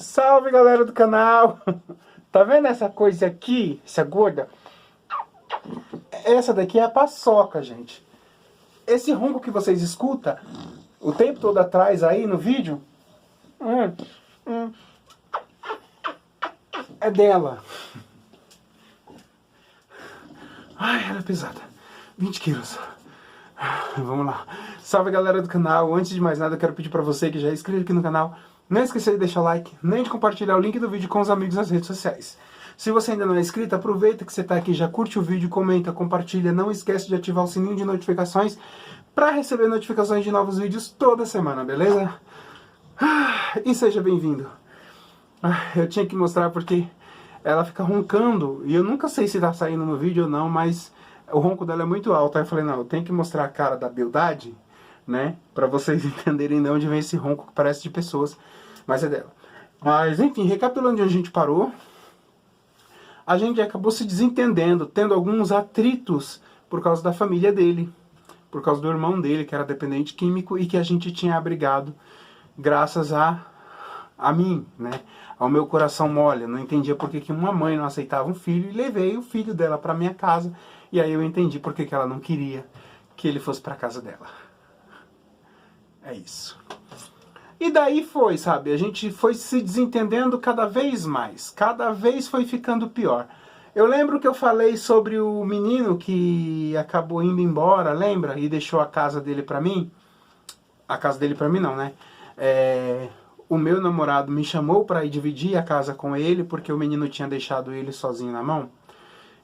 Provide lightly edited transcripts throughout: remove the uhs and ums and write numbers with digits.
Salve, galera do canal! Tá vendo essa coisa aqui? Essa gorda? Essa daqui é a paçoca, gente. Esse ronco que vocês escutam o tempo todo atrás aí no vídeo é dela. Ai, ela é pesada. 20 quilos. Vamos lá. Salve, galera do canal. Antes de mais nada, eu quero pedir pra você que já é inscrito aqui no canal, não esqueça de deixar o like, nem de compartilhar o link do vídeo com os amigos nas redes sociais. Se você ainda não é inscrito, aproveita que você está aqui, já curte o vídeo, comenta, compartilha, não esquece de ativar o sininho de notificações para receber notificações de novos vídeos toda semana, beleza? E seja bem-vindo. Eu tinha que mostrar porque ela fica roncando e eu nunca sei se está saindo no vídeo ou não, mas o ronco dela é muito alto. Aí eu falei, não, eu tenho que mostrar a cara da beldade, né? Pra vocês entenderem de onde vem esse ronco que parece de pessoas, mas é dela. Mas enfim, recapitulando onde a gente parou, a gente acabou se desentendendo, tendo alguns atritos por causa da família dele, por causa do irmão dele, que era dependente químico e que a gente tinha abrigado graças a mim, né? Ao meu coração mole. Eu não entendia por que uma mãe não aceitava um filho e levei o filho dela para minha casa. E aí eu entendi por que ela não queria que ele fosse para casa dela. É isso. E daí foi, sabe, a gente foi se desentendendo cada vez mais, cada vez foi ficando pior. Eu lembro que eu falei sobre o menino que acabou indo embora, lembra? E deixou a casa dele pra mim. A casa dele pra mim não, né? O meu namorado me chamou pra ir dividir a casa com ele, porque o menino tinha deixado ele sozinho na mão.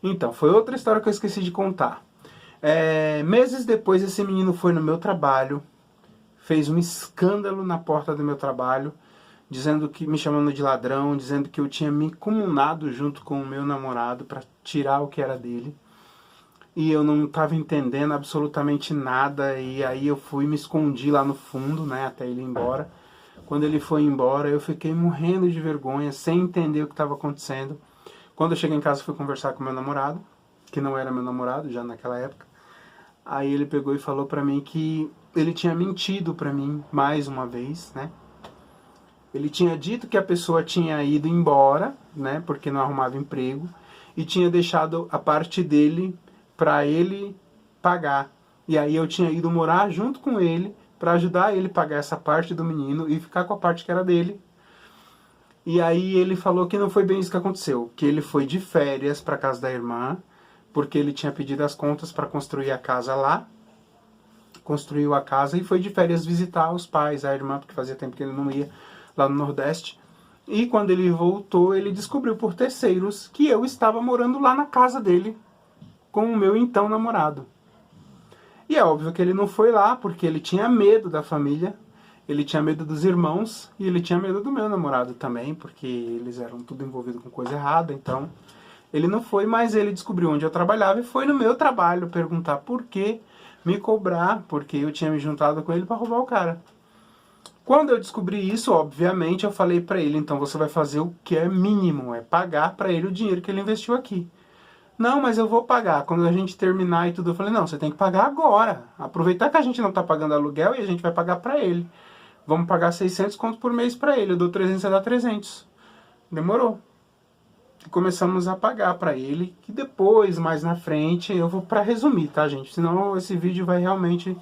Então, foi outra história que eu esqueci de contar. Meses depois, esse menino foi no meu trabalho, fez um escândalo na porta do meu trabalho, dizendo que, me chamando de ladrão, dizendo que eu tinha me comunado junto com o meu namorado para tirar o que era dele. E eu não estava entendendo absolutamente nada, e aí eu fui me escondi lá no fundo, né, até ele ir embora. Quando ele foi embora, eu fiquei morrendo de vergonha, sem entender o que estava acontecendo. Quando eu cheguei em casa, fui conversar com meu namorado, que não era meu namorado já naquela época. Aí ele pegou e falou pra mim que ele tinha mentido pra mim mais uma vez, né? Ele tinha dito que a pessoa tinha ido embora, né? Porque não arrumava emprego. E tinha deixado a parte dele pra ele pagar. E aí eu tinha ido morar junto com ele pra ajudar ele a pagar essa parte do menino e ficar com a parte que era dele. E aí ele falou que não foi bem isso que aconteceu. Que ele foi de férias pra casa da irmã, porque ele tinha pedido as contas para construir a casa lá. Construiu a casa e foi de férias visitar os pais, a irmã, porque fazia tempo que ele não ia lá no Nordeste. E quando ele voltou, ele descobriu por terceiros que eu estava morando lá na casa dele com o meu então namorado. E é óbvio que ele não foi lá, porque ele tinha medo da família, ele tinha medo dos irmãos e ele tinha medo do meu namorado também, porque eles eram tudo envolvidos com coisa errada, então ele não foi, mas ele descobriu onde eu trabalhava e foi no meu trabalho perguntar por que, me cobrar, porque eu tinha me juntado com ele para roubar o cara. Quando eu descobri isso, obviamente, eu falei para ele, então você vai fazer o que é mínimo, é pagar para ele o dinheiro que ele investiu aqui. Não, mas eu vou pagar, quando a gente terminar e tudo, eu falei, não, você tem que pagar agora. Aproveitar que a gente não está pagando aluguel e a gente vai pagar para ele. Vamos pagar 600 conto por mês para ele, eu dou 300, você dá 300. Demorou. Começamos a pagar para ele, que depois, mais na frente, eu vou para resumir, tá, gente? Senão esse vídeo vai realmente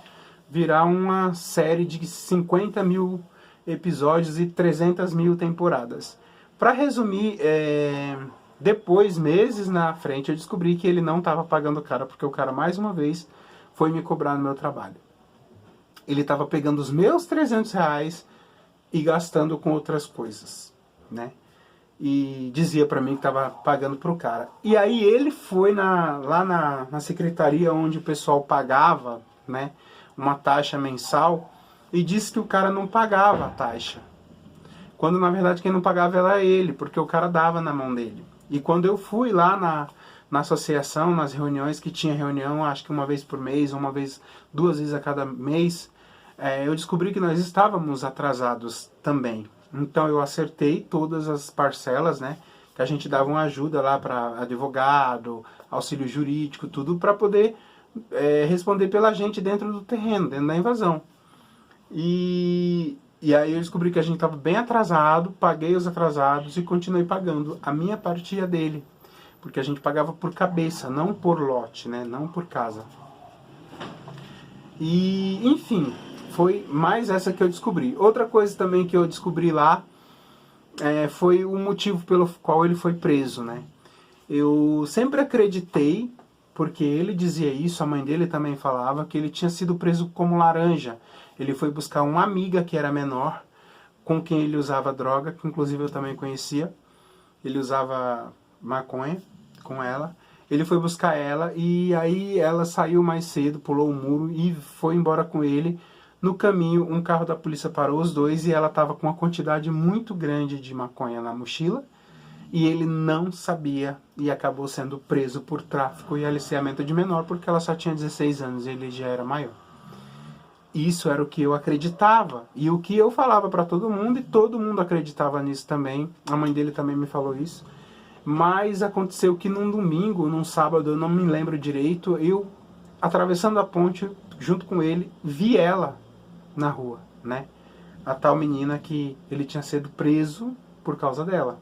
virar uma série de 50 mil episódios e 300 mil temporadas. Para resumir, depois, meses na frente, eu descobri que ele não estava pagando o cara, porque o cara, mais uma vez, foi me cobrar no meu trabalho. Ele estava pegando os meus 300 reais e gastando com outras coisas, né? E dizia pra mim que estava pagando pro cara. E aí ele foi lá na secretaria onde o pessoal pagava, né, uma taxa mensal, e disse que o cara não pagava a taxa. Quando na verdade quem não pagava era ele, porque o cara dava na mão dele. E quando eu fui lá na associação, nas reuniões, que tinha reunião acho que uma vez por mês, uma vez, 2 vezes a cada mês, eu descobri que nós estávamos atrasados também. Então eu acertei todas as parcelas, né, que a gente dava uma ajuda lá para advogado, auxílio jurídico, tudo para poder responder pela gente dentro do terreno, dentro da invasão. E E aí eu descobri que a gente estava bem atrasado, paguei os atrasados e continuei pagando a minha parte e a dele. Porque a gente pagava por cabeça, não por lote, né? Não por casa. E, enfim, foi mais essa que eu descobri. Outra coisa também que eu descobri lá foi o motivo pelo qual ele foi preso, né? Eu sempre acreditei, porque ele dizia isso, a mãe dele também falava, que ele tinha sido preso como laranja. Ele foi buscar uma amiga que era menor, com quem ele usava droga, que inclusive eu também conhecia. Ele usava maconha com ela. Ele foi buscar ela e aí ela saiu mais cedo, pulou o muro e foi embora com ele. No caminho, um carro da polícia parou os dois e ela estava com uma quantidade muito grande de maconha na mochila. E ele não sabia e acabou sendo preso por tráfico e aliciamento de menor porque ela só tinha 16 anos e ele já era maior. Isso era o que eu acreditava e o que eu falava para todo mundo e todo mundo acreditava nisso também. A mãe dele também me falou isso. Mas aconteceu que num domingo, num sábado, eu não me lembro direito, eu, atravessando a ponte junto com ele, vi ela na rua, né? A tal menina que ele tinha sido preso por causa dela.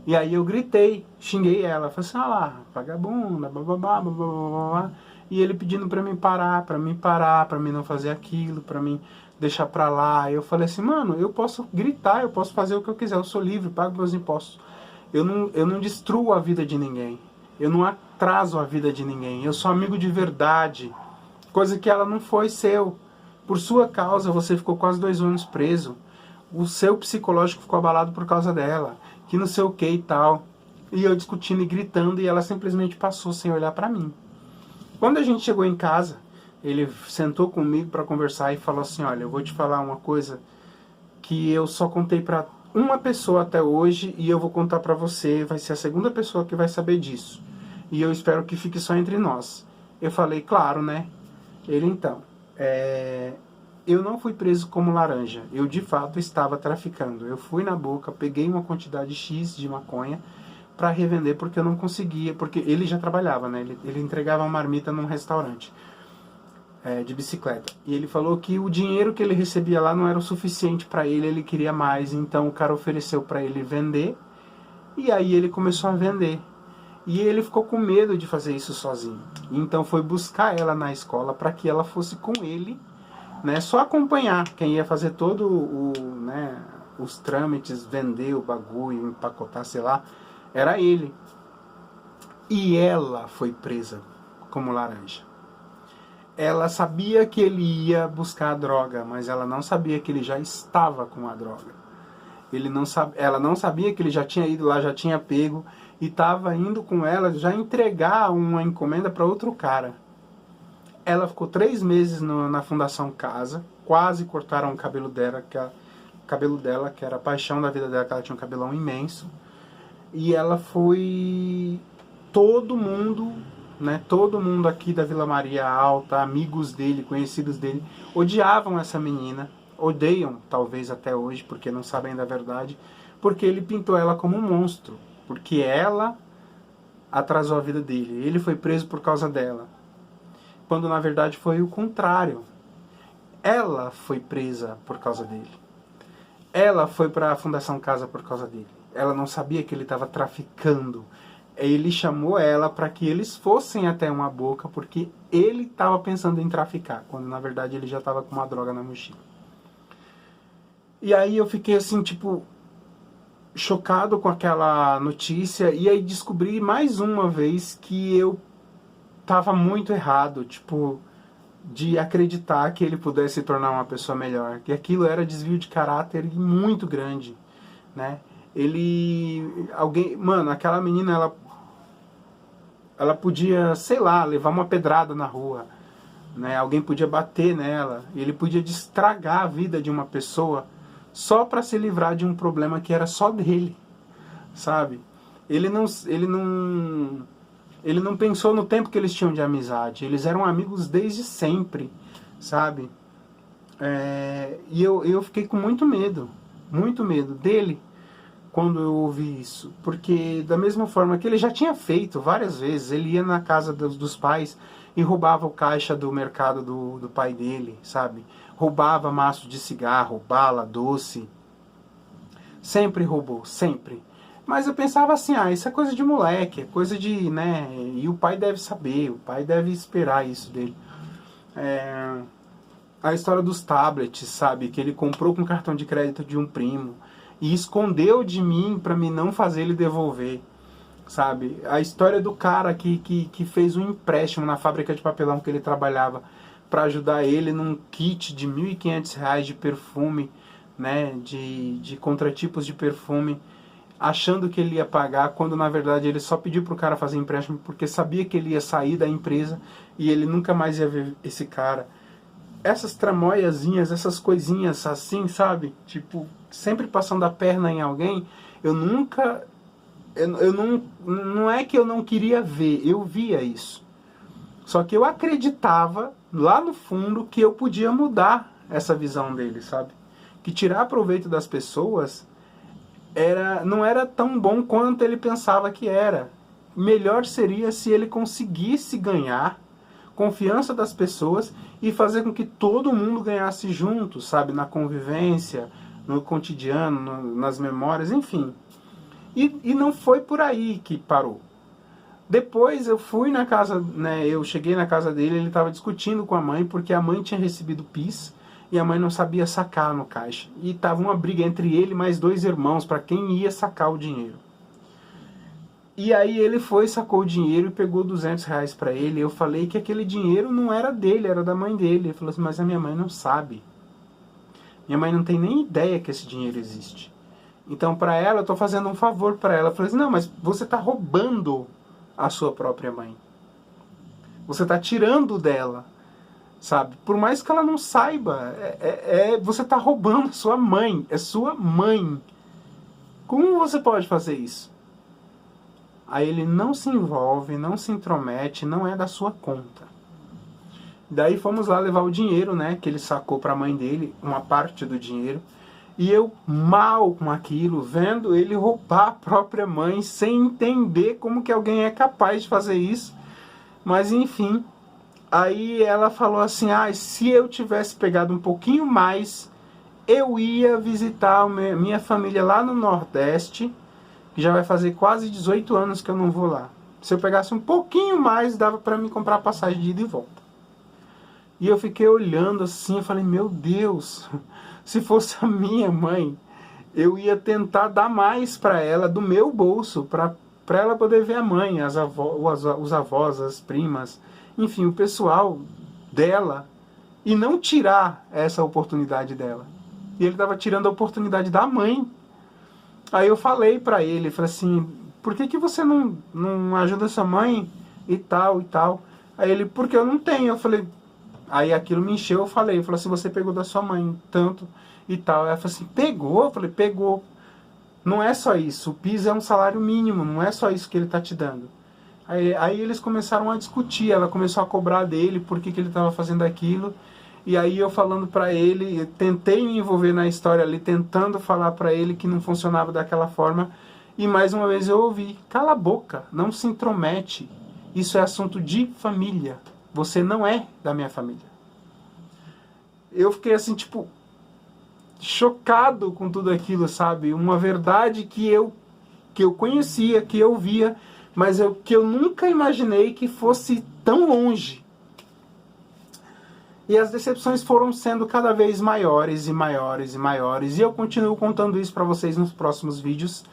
E aí eu gritei, xinguei ela, falei assim, ah lá, vagabunda, bababá, bababá. E ele pedindo pra mim parar, pra mim não fazer aquilo, pra mim deixar pra lá. Eu falei assim, mano, eu posso gritar, eu posso fazer o que eu quiser, eu sou livre, pago meus impostos. Eu não destruo a vida de ninguém. Eu não atraso a vida de ninguém. Eu sou amigo de verdade. Coisa que ela não foi seu. Por sua causa, você ficou quase 2 anos preso. O seu psicológico ficou abalado por causa dela. Que não sei o que e tal. E eu discutindo e gritando e ela simplesmente passou sem olhar pra mim. Quando a gente chegou em casa, ele sentou comigo pra conversar e falou assim, olha, eu vou te falar uma coisa que eu só contei pra uma pessoa até hoje e eu vou contar pra você, vai ser a segunda pessoa que vai saber disso. E eu espero que fique só entre nós. Eu falei, claro, né? Ele, então, eu não fui preso como laranja. Eu, de fato, estava traficando. Eu fui na boca, peguei uma quantidade X de maconha pra revender porque eu não conseguia, porque ele já trabalhava, né? Ele entregava uma marmita num restaurante. De bicicleta. E ele falou que o dinheiro que ele recebia lá não era o suficiente para ele, ele queria mais. Então o cara ofereceu para ele vender e aí ele começou a vender. E ele ficou com medo de fazer isso sozinho. Então foi buscar ela na escola para que ela fosse com ele, né? Só acompanhar. Quem ia fazer todo os trâmites, vender o bagulho, empacotar, sei lá, era ele. E ela foi presa como laranja. Ela sabia que ele ia buscar a droga, mas ela não sabia que ele já estava com a droga. Ela não sabia que ele já tinha ido lá, já tinha pego, e estava indo com ela já entregar uma encomenda para outro cara. Ela ficou 3 meses na Fundação Casa, quase cortaram o cabelo dela, que era a paixão da vida dela, que ela tinha um cabelão imenso. E ela foi... Todo mundo aqui da Vila Maria Alta, amigos dele, conhecidos dele, odiavam essa menina, odeiam talvez até hoje, porque não sabem da verdade, porque ele pintou ela como um monstro, porque ela atrasou a vida dele, ele foi preso por causa dela, quando na verdade foi o contrário. Ela foi presa por causa dele, ela foi para a Fundação Casa por causa dele, ela não sabia que ele estava traficando. Ele chamou ela para que eles fossem até uma boca, porque ele estava pensando em traficar, quando na verdade ele já estava com uma droga na mochila. E aí eu fiquei assim, tipo, chocado com aquela notícia, e aí descobri mais uma vez que eu estava muito errado, tipo, de acreditar que ele pudesse se tornar uma pessoa melhor, que aquilo era desvio de caráter muito grande, né? Mano, aquela menina, ela podia, sei lá, levar uma pedrada na rua, né? Alguém podia bater nela, ele podia estragar a vida de uma pessoa só para se livrar de um problema que era só dele, sabe? Ele não pensou no tempo que eles tinham de amizade, eles eram amigos desde sempre, sabe? E eu fiquei com muito medo dele, quando eu ouvi isso, porque da mesma forma que ele já tinha feito várias vezes, ele ia na casa dos pais e roubava o caixa do mercado do pai dele, sabe? roubava maço de cigarro, bala, doce. Sempre roubou, sempre. Mas eu pensava assim, isso é coisa de moleque, é coisa de, né, e o pai deve saber, o pai deve esperar isso dele. A história dos tablets, sabe, que ele comprou com cartão de crédito de um primo e escondeu de mim para mim não fazer ele devolver, sabe. A história do cara que fez um empréstimo na fábrica de papelão que ele trabalhava para ajudar ele num kit de R$ 1.500 de perfume, né, de contratipos de perfume, achando que ele ia pagar, quando na verdade ele só pediu pro cara fazer empréstimo porque sabia que ele ia sair da empresa e ele nunca mais ia ver esse cara. Essas tramóiazinhas, essas coisinhas assim, sabe? Tipo, sempre passando a perna em alguém, eu nunca... não é que eu não queria ver, eu via isso. Só que eu acreditava, lá no fundo, que eu podia mudar essa visão dele, sabe? Que tirar proveito das pessoas não era tão bom quanto ele pensava que era. Melhor seria se ele conseguisse ganhar confiança das pessoas e fazer com que todo mundo ganhasse junto, sabe? Na convivência, no cotidiano, nas memórias, enfim. E não foi por aí que parou. Depois eu fui na casa, né? Eu cheguei na casa dele, ele estava discutindo com a mãe, porque a mãe tinha recebido PIS e a mãe não sabia sacar no caixa. E tava uma briga entre ele e mais 2 irmãos para quem ia sacar o dinheiro. E aí ele foi, sacou o dinheiro e pegou R$ 200 para ele. Eu falei que aquele dinheiro não era dele, era da mãe dele. Ele falou assim, mas a minha mãe não sabe. Minha mãe não tem nem ideia que esse dinheiro existe. Então para ela, eu tô fazendo um favor para ela. Eu falei assim, não, mas você tá roubando a sua própria mãe. Você tá tirando dela, sabe? Por mais que ela não saiba, você tá roubando a sua mãe. É sua mãe. Como você pode fazer isso? Aí ele não se envolve, não se intromete, não é da sua conta. Daí fomos lá levar o dinheiro, né, que ele sacou para a mãe dele, uma parte do dinheiro. E eu mal com aquilo, vendo ele roubar a própria mãe, sem entender como que alguém é capaz de fazer isso. Mas enfim, aí ela falou assim, se eu tivesse pegado um pouquinho mais, eu ia visitar a minha família lá no Nordeste, que já vai fazer quase 18 anos que eu não vou lá. Se eu pegasse um pouquinho mais, dava para mim comprar a passagem de ida e volta. E eu fiquei olhando assim, eu falei, meu Deus, se fosse a minha mãe, eu ia tentar dar mais para ela do meu bolso, para ela poder ver a mãe, os avós, as primas, enfim, o pessoal dela, e não tirar essa oportunidade dela. E ele estava tirando a oportunidade da mãe. Aí eu falei pra ele, falei assim, por que você não ajuda sua mãe e tal e tal? Aí ele, porque eu não tenho. Eu falei, aí aquilo me encheu, eu falei assim, você pegou da sua mãe tanto e tal. Ela falou assim, pegou? Eu falei, pegou. Não é só isso, o PIS é um salário mínimo, não é só isso que ele tá te dando. Aí eles começaram a discutir, ela começou a cobrar dele por que ele estava fazendo aquilo. E aí eu falando pra ele, tentei me envolver na história ali, tentando falar pra ele que não funcionava daquela forma. E mais uma vez eu ouvi, cala a boca, não se intromete. Isso é assunto de família. Você não é da minha família. Eu fiquei assim, tipo, chocado com tudo aquilo, sabe? Uma verdade que eu conhecia, que eu via, mas que eu nunca imaginei que fosse tão longe. E as decepções foram sendo cada vez maiores e maiores e maiores. E eu continuo contando isso para vocês nos próximos vídeos.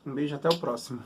Um beijo, até o próximo.